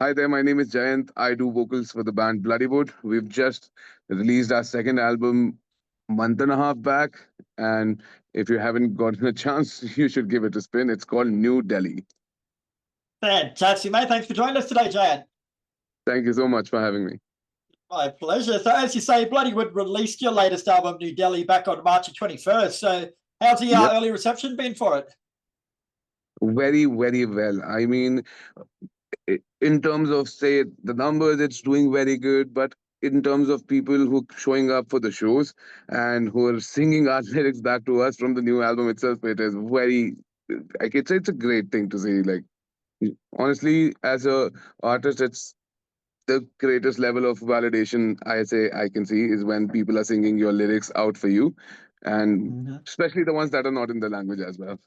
Hi there, my name is Jayant. I do vocals for the band Bloodywood. We've just released our second album month and a half back, and if you haven't gotten a chance, you should give it a spin. It's called New Delhi. Fantastic, mate. Thanks for joining us today, Jan. Thank you so much for having me. My pleasure. So, as you say, Bloodywood released your latest album, New Delhi, back on March 21st. So, how's the Yep, early reception been for it? very, very well. I mean, in terms of say the numbers, it's doing very good, but in terms of people who showing up for the shows and who are singing our lyrics back to us from the new album itself, it is very like it's a great thing to see. Like honestly, as a artist, it's the greatest level of validation I say I can see is when people are singing your lyrics out for you, and Mhm. especially the ones that are not in the language as well.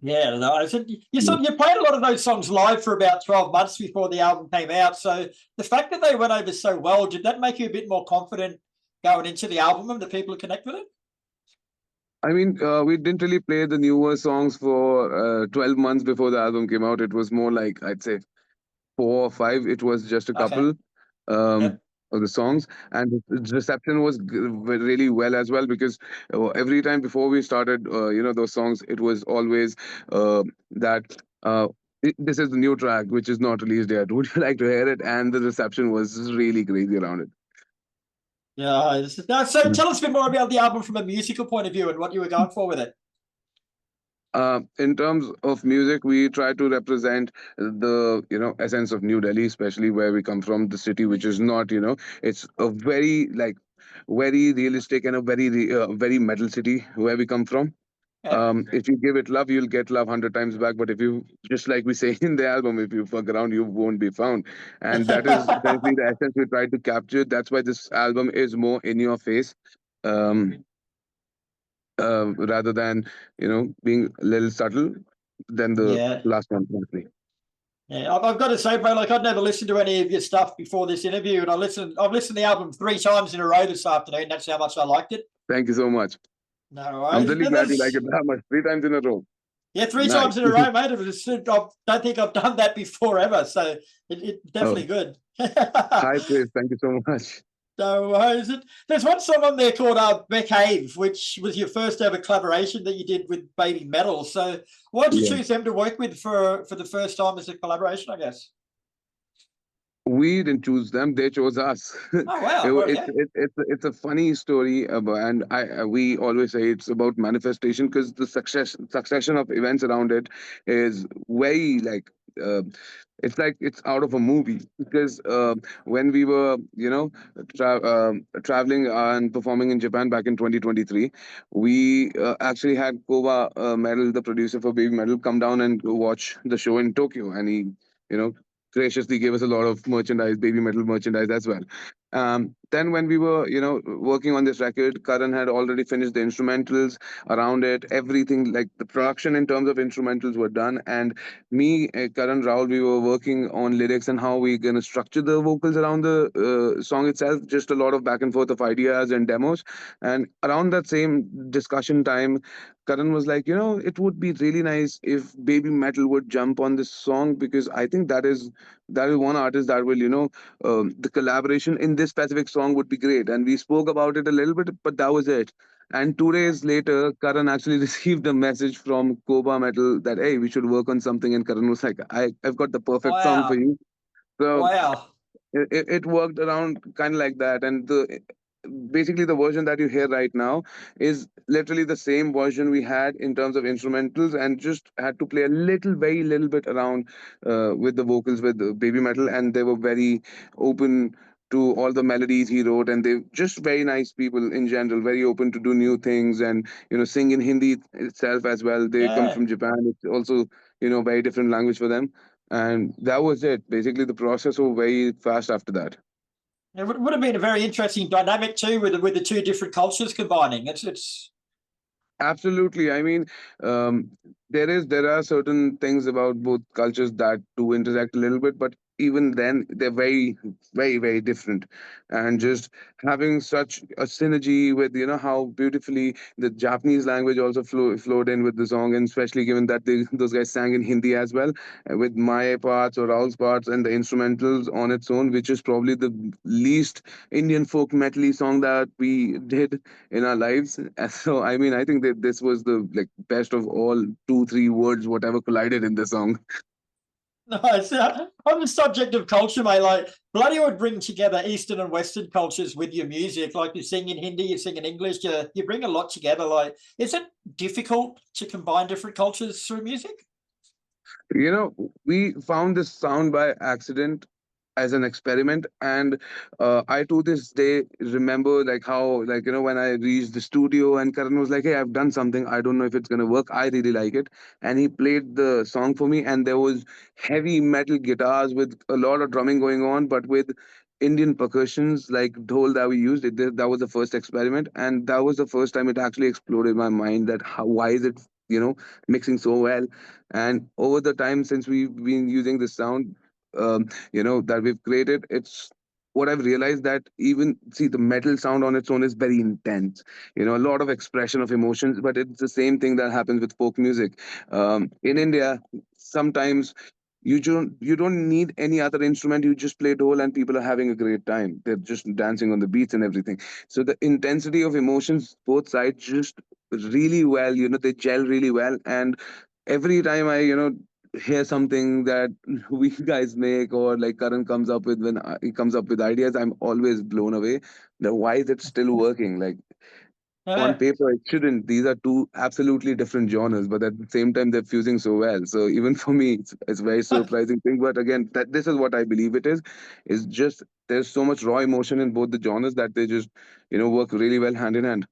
Yeah, no, I said Yeah. you played a lot of those songs live for about 12 months before the album came out. So the fact that they went over so well, did that make you a bit more confident going into the album and the people who connect with it? I mean, we didn't really play the newer songs for 12 months before the album came out. It was more like, I'd say, four or five. It was just a Okay. couple um, Yep. of the songs. And the reception was really well as well because every time before we started, those songs, it was always that. This is the new track, which is not released yet. Would you like to hear it? And the reception was really crazy around it. Yeah. So tell us a bit more about the album from a musical point of view and what you were going for with it. In terms of music, we try to represent the essence of New Delhi, especially where we come from, the city, which is not it's a very like very realistic and a very metal city where we come from. Yeah. If you give it love, you'll get love 100 times back. But if you just like we say in the album, if you fuck around, you won't be found. And that is essentially the essence we try to capture. That's why this album is more in your face. Um, Rather than being a little subtle than the Yeah. last one honestly. Yeah, I've got to say, bro, like I'd never listened to any of your stuff before this interview, and I've listened to the album 3 times in a row this afternoon. That's how much I liked it. Thank you so much. No I'm worries. really glad you like it that much. 3 times in a row. Yeah, three Nice. times in a row, mate. I don't think I've done that before ever, so it's Oh, definitely good. hi Kris, thank you so much. No worries. There's one song on there called Behave, which was your first ever collaboration that you did with Baby Metal. So why did you Yeah, choose them to work with for the first time as a collaboration, I guess? we didn't choose them; they chose us. Oh, wow. Okay. It's a funny story about, and we always say it's about manifestation because the succession of events around it is very like. It's like it's out of a movie because when we were traveling and performing in Japan back in 2023, we actually had Kova Metal, the producer for Baby Metal, come down and watch the show in Tokyo, and he you know graciously gave us a lot of merchandise, Baby Metal merchandise as well. Then when we were, working on this record, Karan had already finished the instrumentals around it. Everything like the production in terms of instrumentals were done, and me, Karan, Raoul, we were working on lyrics and how we gonna structure the vocals around the song itself. Just a lot of back and forth of ideas and demos. And around that same discussion time, Karan was like, it would be really nice if Baby Metal would jump on this song because I think that is one artist that will, the collaboration in this specific song would be great. And we spoke about it a little bit, but that was it. And 2 days later, Karan actually received a message from Koba Metal that, hey, we should work on something. And Karan was like, I've got the perfect song for Wow. you. So Wow. it worked around kind of like that. And basically the version that you hear right now is literally the same version we had in terms of instrumentals and just had to play a little very little bit around with the vocals with Baby Metal, and they were very open to all the melodies he wrote, and they just very nice people in general, very open to do new things and sing in Hindi itself as well. They come Yeah. from Japan. It's also very different language for them, and that was it. Basically the process was very fast after that. It would have been a very interesting dynamic too with the two different cultures combining. It's Absolutely. I mean, there are certain things about both cultures that do interact a little bit, but even then they're very different. And just having such a synergy with, how beautifully the Japanese language also flowed in with the song, and especially given that those guys sang in Hindi as well, with my parts or Raul's parts and the instrumentals on its own, which is probably the least Indian folk metally song that we did in our lives. And so I mean, I think that this was the like best of all two, three words, whatever collided in the song. Nice. On the subject of culture, mate, like Bloodywood bring together Eastern and Western cultures with your music. Like you sing in Hindi, you sing in English, you bring a lot together. Like, is it difficult to combine different cultures through music? We found this sound by accident as an experiment, and I to this day remember like how, like, when I reached the studio and Karan was like, hey, I've done something, I don't know if it's going to work, I really like it. And he played the song for me, and there was heavy metal guitars with a lot of drumming going on, but with Indian percussions like dhol that we used. That was the first experiment, and that was the first time it actually exploded in my mind that why is it mixing so well. And over the time since we've been using this sound, that we've created, it's what I've realized that even see the metal sound on its own is very intense, a lot of expression of emotions, but it's the same thing that happens with folk music. In India, sometimes you don't need any other instrument, you just play dole and people are having a great time, they're just dancing on the beats and everything. So the intensity of emotions both sides just really well, they gel really well. And every time I hear something that we guys make, or like Karan comes up with, when he comes up with ideas, I'm always blown away that why is it still working. Like, on Uh, paper it shouldn't, these are two absolutely different genres, but at the same time they're fusing so well. So even for me it's very surprising thing, but again, that this is what I believe it is just there's so much raw emotion in both the genres that they just work really well hand in hand.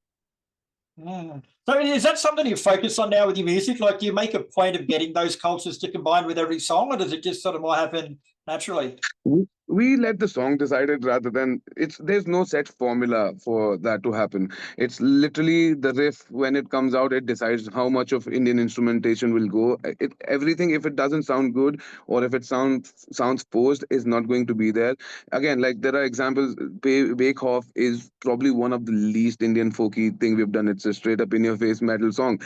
So is that something you focus on now with your music? Like, do you make a point of getting those cultures to combine with every song, or does it just sort of more happen naturally? We let the song decide it, rather than it's there's no set formula for that to happen. It's literally the riff when it comes out, it decides how much of Indian instrumentation will go. Everything, if it doesn't sound good, or if it sounds forced, is not going to be there. Again, like there are examples. Bake Off is probably one of the least Indian folky thing we've done. It's a straight up in your face metal song.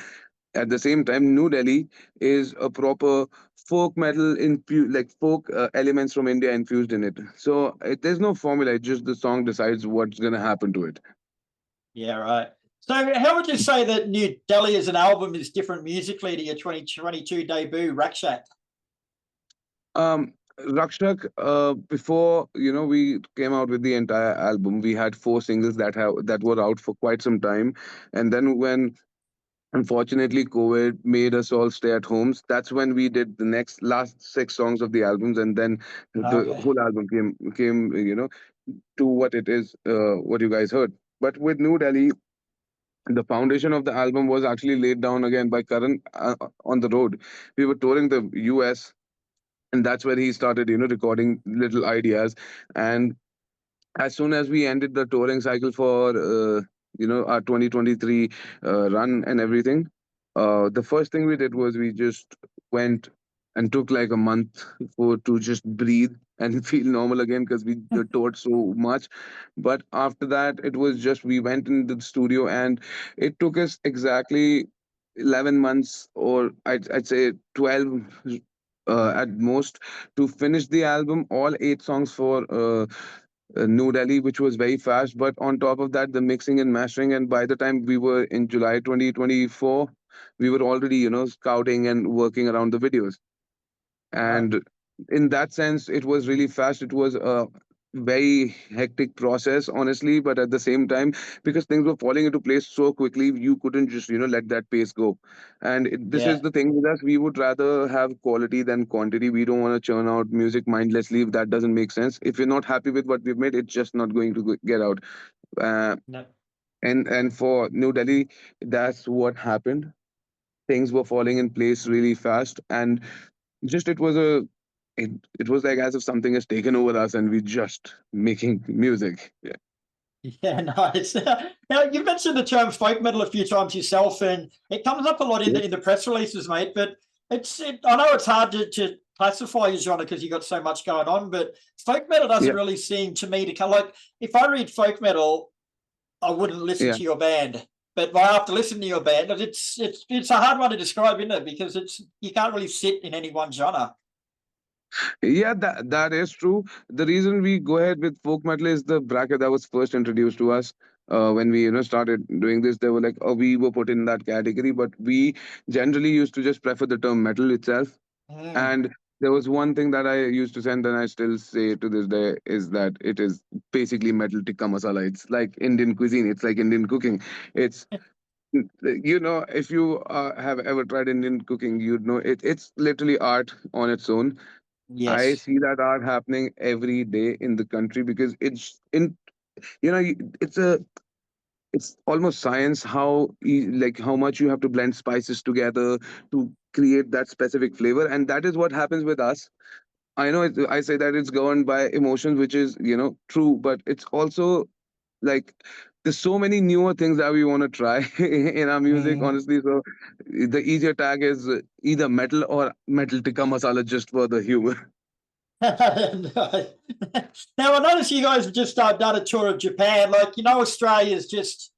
At the same time, New Delhi is a proper folk metal like folk elements from India infused in it. So there's no formula. It's just the song decides what's gonna happen to it. Yeah, right. So how would you say that New Delhi as an album is different musically to your 2022 debut, Rakshak? Rakshak, before we came out with the entire album, we had four singles that were out for quite some time, and then when unfortunately COVID made us all stay at homes, that's when we did the next last six songs of the albums, and then the Okay. whole album came to what it is, what you guys heard. But with New Delhi, the foundation of the album was actually laid down again by Karan on the road. We were touring the US, and that's where he started recording little ideas. And as soon as we ended the touring cycle for our 2023 run and everything, the first thing we did was we just went and took like a month for to just breathe and feel normal again, because we toured so much. But after that, it was just we went into the studio, and it took us exactly 11 months, or I'd say 12 at most, to finish the album, all eight songs for New Delhi, which was very fast. But on top of that, the mixing and mastering. And by the time we were in July 2024, we were already, scouting and working around the videos. Right. And in that sense, it was really fast. It was a very hectic process, honestly. But at the same time, because things were falling into place so quickly, you couldn't just let that pace go. And this is Yeah. the thing with us, we would rather have quality than quantity. We don't want to churn out music mindlessly if that doesn't make sense. If you're not happy with what we've made, it's just not going to get out. uh, No. and for New Delhi, that's what happened. Things were falling in place really fast, and just it was like as if something has taken over us and we just making music. Yeah. Yeah, nice. Now you mentioned the term folk metal a few times yourself, and it comes up a lot in the press releases, mate. But I know it's hard to classify your genre because you got so much going on, but folk metal doesn't Yeah, really seem to me to come. Like, if I read folk metal, I wouldn't listen yeah. to your band. But after listening to your band, it's a hard one to describe, isn't it? Because you can't really sit in any one genre. Yeah, that is true. The reason we go ahead with folk metal is the bracket that was first introduced to us. When we started doing this, they were like, oh, we were put in that category, but we generally used to just prefer the term metal itself. Mm, And there was one thing that I used to send, and I still say to this day, is that it is basically metal tikka masala. It's like Indian cuisine. It's like Indian cooking. It's if you have ever tried Indian cooking, you'd know it's literally art on its own. I yes. see that art happening every day in the country because it's in it's almost science how like how much you have to blend spices together to create that specific flavor, and that is what happens with us. I know I say that it's governed by emotions, which is true, but it's also like there's so many newer things that we want to try in our music, Mm. honestly. So the easier tag is either metal or metal tikka masala, just for the humor. No. Now I notice you guys have just done a tour of Japan. Like, Australia's just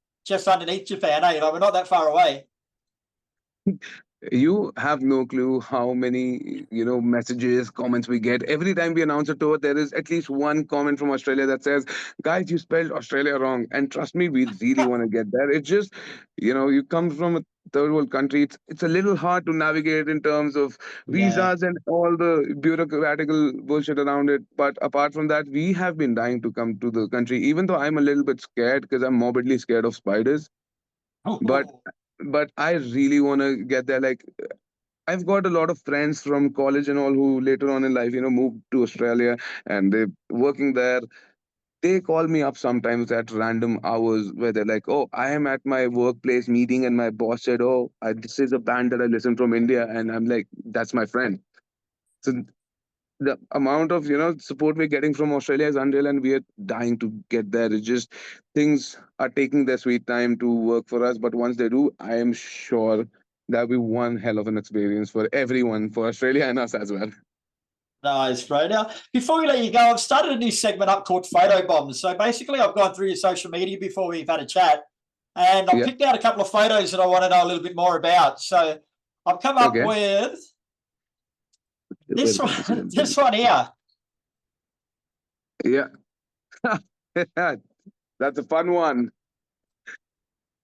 underneath Japan, eh? Like, we're not that far away. You have no clue how many messages, comments we get every time we announce a tour. There is at least one comment from Australia that says, guys, you spelled Australia wrong. And trust me, we really want to get there. It's just you come from a third world country. It's a little hard to navigate in terms of Yeah. visas and all the bureaucratical bullshit around it. But apart from that, we have been dying to come to the country, even though I'm a little bit scared because I'm morbidly scared of spiders. But I really want to get there. Like, I've got a lot of friends from college and all who later on in life, moved to Australia and they're working there. They call me up sometimes at random hours where they're like, "Oh, I am at my workplace meeting, and my boss said, oh, this is a band that I listen from India," and I'm like, "That's my friend." So the amount of support we're getting from Australia is unreal, and we are dying to get there. It's just things are taking their sweet time to work for us, but once they do, I am sure that'll be one hell of an experience for everyone, for Australia and us as well. Nice, bro. Now, before we let you go, I've started a new segment up called Photo Bombs. So basically, I've gone through your social media before we've had a chat, and I've Yeah. picked out a couple of photos that I want to know a little bit more about. So I've come up Okay. with Where this can I see one, them? this one here. Yeah. That's a fun one.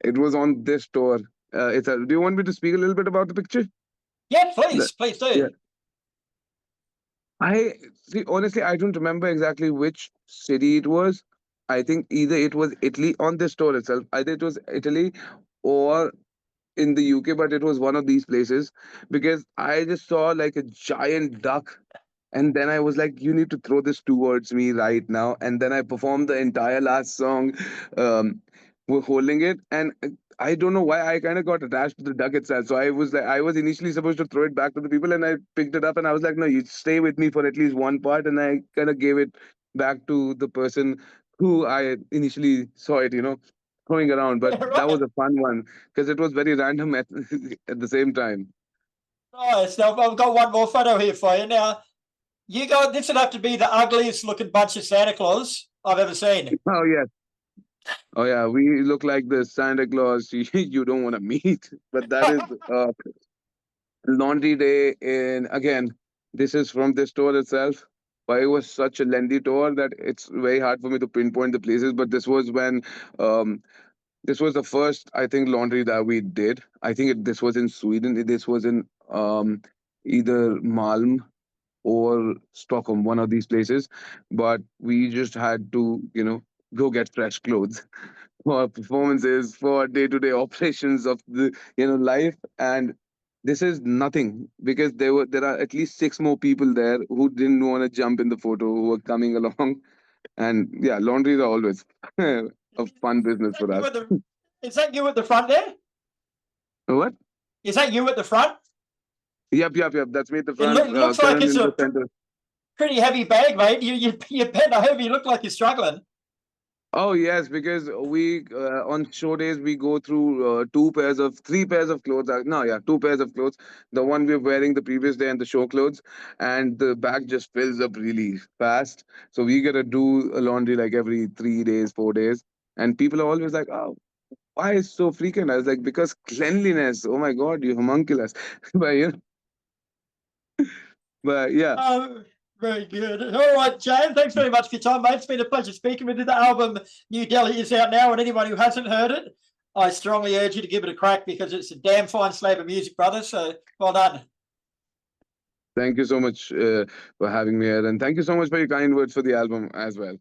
It was on this tour. Do you want me to speak a little bit about the picture? Yeah, The- please Yeah. do. I see. Honestly, I don't remember exactly which city it was. I think either it was Italy on this tour itself. Either it was Italy or in the UK, but it was one of these places because I just saw like a giant duck. And then I was like, you need to throw this towards me right now. And then I performed the entire last song, holding it. And I don't know why I kind of got attached to the duck itself. So I was initially supposed to throw it back to the people, and I picked it up and I was like, no, you stay with me for at least one part. And I kind of gave it back to the person who I initially saw it, throwing around. But Yeah, that was right. a fun one because it was very random at, at the same time. Nice. Now, I've got one more photo here for you. Now, this would have to be the ugliest looking bunch of Santa Claus I've ever seen. Oh, yeah. Oh yeah, we look like the Santa Claus you don't want to meet. But that is laundry day. And again, this is from this tour itself. But it was such a lengthy tour that it's very hard for me to pinpoint the places. But um, this was the first, I think, laundry that we did. I think this was in Sweden. This was in either Malm or Stockholm, one of these places. But we just had to, go get fresh clothes for performances, for day-to-day operations of the life. And this is nothing because there are at least six more people there who didn't want to jump in the photo, who were coming along. And yeah, laundries are always a fun Is business that for you us. at the is that you at the front there? What? Is that you at the front? Yep, that's me at the It, front, it looks like Karan it's in a the center. pretty heavy bag, mate. You bent over, you look like you're struggling. Oh yes, because we on show days we go through three pairs of clothes. No, yeah, two pairs of clothes. The one we're wearing the previous day and the show clothes, and the bag just fills up really fast. So we gotta do a laundry like every 3 days, 4 days, and people are always like, "Oh, why is so frequent?" I was like, "Because cleanliness. Oh my God, you homunculus." but but yeah, Oh, very good. All right, Jane, thanks very much for your time, mate. It's been a pleasure speaking with you. The album New Delhi is out now, and anyone who hasn't heard it, I strongly urge you to give it a crack because it's a damn fine slab of music, brother. So well done. thank you so much for having me here, and thank you so much for your kind words for the album as well.